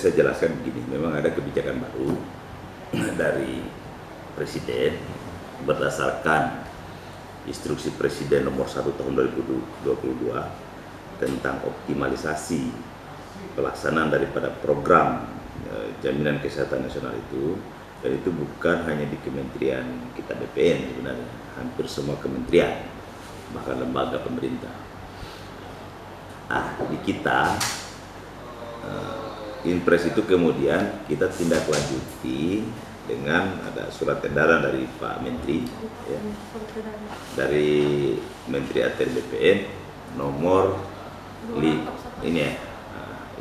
saya jelaskan begini, memang ada kebijakan baru dari Presiden berdasarkan Instruksi Presiden nomor 1 tahun 2022 tentang optimalisasi pelaksanaan daripada program jaminan kesehatan nasional itu, dan itu bukan hanya di kementerian kita BPN, sebenarnya hampir semua kementerian bahkan lembaga pemerintah. Di kita Inpres itu kemudian kita tindak lanjuti dengan ada surat edaran dari Pak Menteri, ya, dari Menteri ATR BPN nomor ini ya,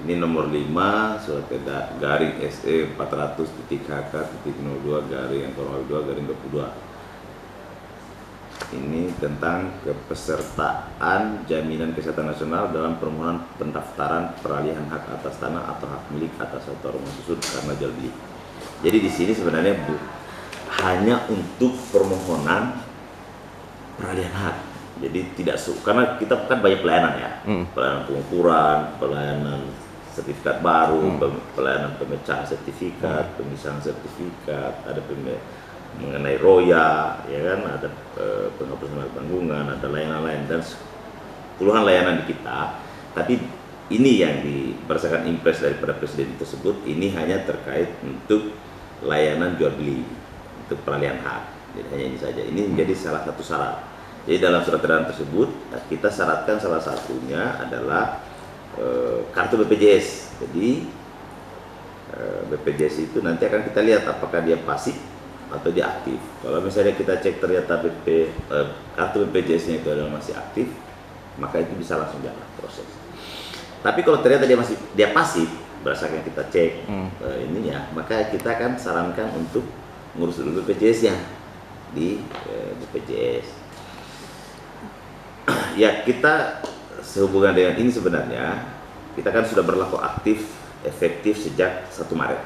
ini nomor 5 surat edaran garing SE 400.HK.02/22. Ini tentang kepesertaan jaminan kesehatan nasional dalam permohonan pendaftaran peralihan hak atas tanah atau hak milik atas atau rumah susun karena jual beli. Jadi di sini sebenarnya hanya untuk permohonan peralihan hak. Jadi tidak karena kita kan banyak pelayanan ya, pelayanan pengukuran, pelayanan sertifikat baru, pelayanan pemecahan sertifikat, pemisahan sertifikat, ada mengenai roya, ya kan, ada penghapusan tanggungan, ada layanan-lain dan puluhan layanan di kita. Tapi ini yang berdasarkan impres daripada Presiden tersebut, ini hanya terkait untuk layanan jual beli, untuk peralihan hak. Jadi hanya ini saja. Ini menjadi salah satu syarat. Jadi dalam surat edaran tersebut kita syaratkan salah satunya adalah kartu BPJS. Jadi BPJS itu nanti akan kita lihat apakah dia pasif atau dia aktif. Kalau misalnya kita cek ternyata kartu BPJS-nya itu adalah masih aktif, maka itu bisa langsung jalan proses. Tapi kalau ternyata dia pasif, berdasarkan kita cek ininya, maka kita akan sarankan untuk ngurus dulu BPJS-nya di BPJS. Ya, kita sehubungan dengan ini sebenarnya kita kan sudah berlaku aktif efektif sejak 1 Maret.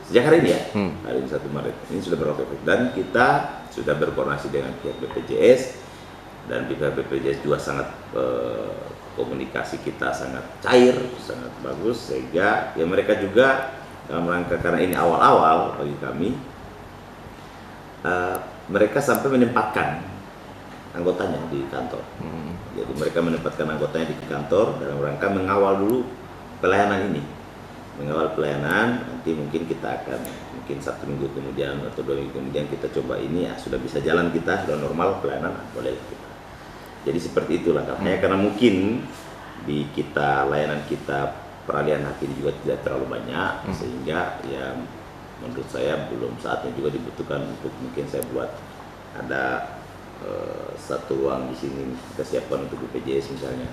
Sejak hari ini ya, hari ini 1 Maret, ini sudah berlaku efektif. Dan kita sudah berkoordinasi dengan pihak BPJS, dan pihak BPJS juga sangat komunikasi kita sangat cair, sangat bagus, sehingga ya mereka juga dalam rangka, karena ini awal-awal bagi kami, mereka sampai menempatkan anggotanya di kantor. Jadi mereka menempatkan anggotanya di kantor dalam rangka mengawal dulu pelayanan ini. Mengawal pelayanan, nanti mungkin kita akan, mungkin 1 minggu kemudian atau 2 minggu kemudian kita coba ini, ya sudah bisa jalan kita, sudah normal pelayanan, boleh kita. Jadi seperti itulah katanya, karena mungkin di kita, layanan kita peralihan hak ini juga tidak terlalu banyak, sehingga ya menurut saya belum saatnya juga dibutuhkan untuk mungkin saya buat ada satu ruang di sini kita siapkan untuk BPJS misalnya.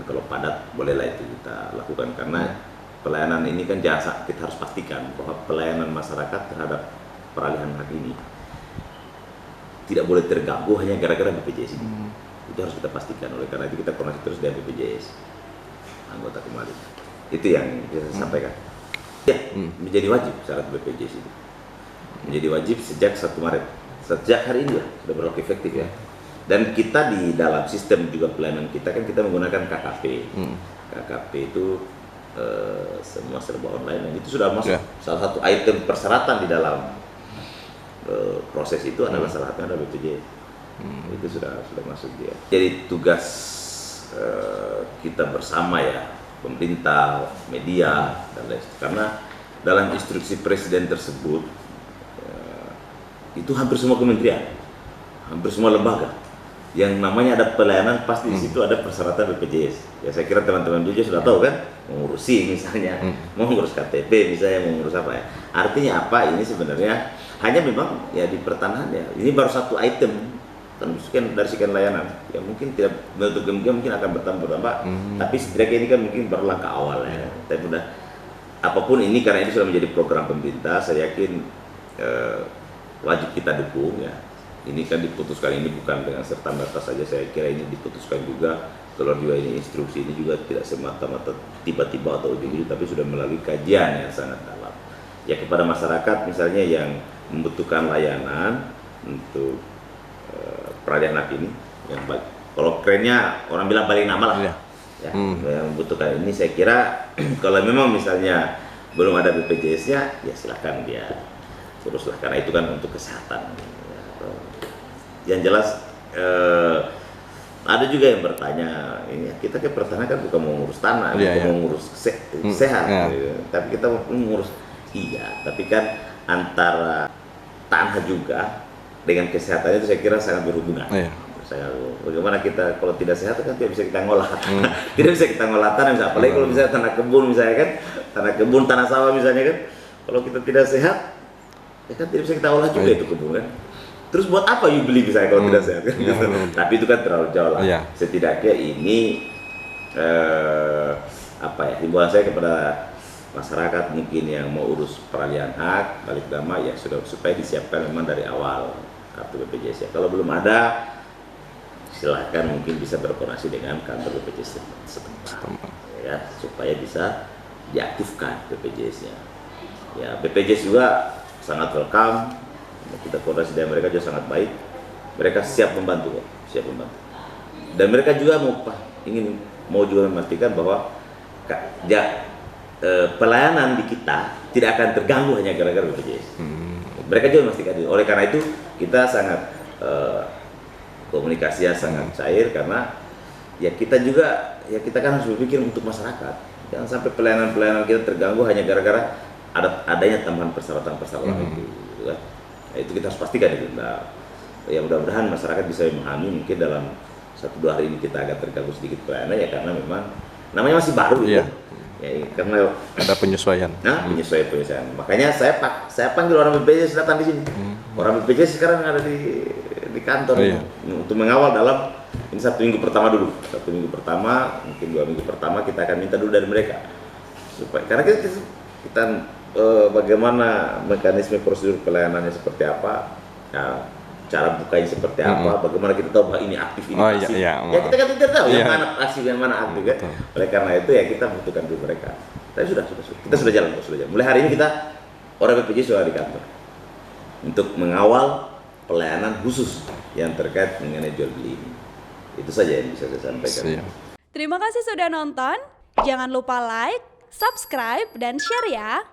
Kalau padat bolehlah itu kita lakukan, karena pelayanan ini kan jasa, kita harus pastikan bahwa pelayanan masyarakat terhadap peralihan hak ini tidak boleh terganggu hanya gara-gara BPJS ini. Itu harus kita pastikan, oleh karena itu kita koordinasi terus dengan BPJS anggota kembali. Itu yang bisa saya sampaikan. Ya, menjadi wajib syarat BPJS itu. Menjadi wajib sejak 1 Maret. Sejak hari ini ya, sudah berlaku efektif ya. Dan kita di dalam sistem juga pelayanan kita kan kita menggunakan KKP. KKP itu semua serba online, dan itu sudah masuk salah satu item persyaratan di dalam proses itu adalah salah satunya adalah BPJS. Itu sudah masuk dia. Jadi tugas kita bersama ya, pemerintah, media dan lain sebagainya. Karena dalam instruksi Presiden tersebut itu hampir semua kementerian, hampir semua lembaga yang namanya ada pelayanan, pasti di situ ada persyaratan BPJS. Ya saya kira teman-teman juga sudah tahu kan, mengurusi misalnya, mau ngurus KTP misalnya, mau ngurus apa ya. Artinya apa? Ini sebenarnya hanya memang ya di pertanahan ya. Ini baru satu item kan dari sekian layanan. Ya mungkin tidak menutup kemungkinan mungkin akan bertambah, tapi setidaknya ini kan mungkin baru langkah awal ya. Tapi udah apapun ini, karena ini sudah menjadi program pemerintah, saya yakin wajib kita dukung ya. Ini kan diputuskan, ini bukan dengan serta-merta saja, saya kira ini diputuskan juga, keluar juga ini instruksi ini juga tidak semata-mata tiba-tiba atau ujung-ujung, tapi sudah melalui kajian yang sangat dalam. Ya kepada masyarakat misalnya yang membutuhkan layanan untuk peralihan hak ini, yang kalau kerennya orang bilang balik nama lah, ya, yang membutuhkan ini saya kira kalau memang misalnya belum ada BPJS-nya ya silakan dia uruslah karena itu kan untuk kesehatan. Yang jelas ada juga yang bertanya, ini kita ke pertanian kan bukan mau ngurus tanah, bukan mau ngurus sehat, gitu. Tapi kita mau ngurus tapi kan antara tanah juga dengan kesehatan itu saya kira sangat berhubungan. Bagaimana kita kalau tidak sehat kan tidak bisa kita ngolah, tidak bisa kita ngolah tanah, misalnya. Apalagi kalau misalnya tanah kebun misalnya kan, tanah sawah misalnya kan, kalau kita tidak sehat, ya kan tidak bisa kita olah juga itu kebun kan. Terus buat apa you beli misalnya kalau tidak sehat kan? Tapi itu kan terlalu jauh lah. Setidaknya ini himbauan saya kepada masyarakat mungkin yang mau urus peralihan hak balik nama ya sudah supaya disiapkan memang dari awal kartu BPJS ya. Kalau belum ada silahkan mungkin bisa berkoordinasi dengan kantor BPJS setempat ya supaya bisa diaktifkan BPJS-nya. Ya BPJS juga sangat welcome, kita koordinasi dengan mereka juga sangat baik. Mereka siap membantu, dan mereka juga mau juga memastikan bahwa pelayanan di kita tidak akan terganggu hanya gara-gara BPJS. Mereka juga memastikan itu. Oleh karena itu kita sangat komunikasinya sangat cair karena ya kita kan harus berpikir untuk masyarakat. Jangan sampai pelayanan kita terganggu hanya gara-gara adanya tambahan persyaratan itu. Gitu kan. Nah, itu kita harus pastikan itu. Nah, ya mudah-mudahan masyarakat bisa memahami mungkin dalam 1-2 hari ini kita agak terganggu sedikit pelayanan ya karena memang namanya masih baru ya. Ya, karena ada penyesuaian. Penyesuaian. Makanya saya panggil orang BPJS datang di sini. Orang BPJS sekarang ada di kantor untuk mengawal dalam ini 1 minggu pertama dulu. 1 minggu pertama, mungkin 2 minggu pertama kita akan minta dulu dari mereka. Karena kita bagaimana mekanisme prosedur pelayanannya seperti apa, cara bukanya seperti apa, bagaimana kita tahu bahwa ini aktif, ini pasif. Ya kita kan tidak tahu yang mana pasif, yang mana aktif kan. Oleh karena itu ya kita butuhkan dulu mereka. Tapi sudah. Kita sudah jalan. Mulai hari ini kita orang BPJS sudah di kantor untuk mengawal pelayanan khusus yang terkait mengenai jual beli ini. Itu saja yang bisa saya sampaikan. Terima kasih sudah nonton. Jangan lupa like, subscribe, dan share ya.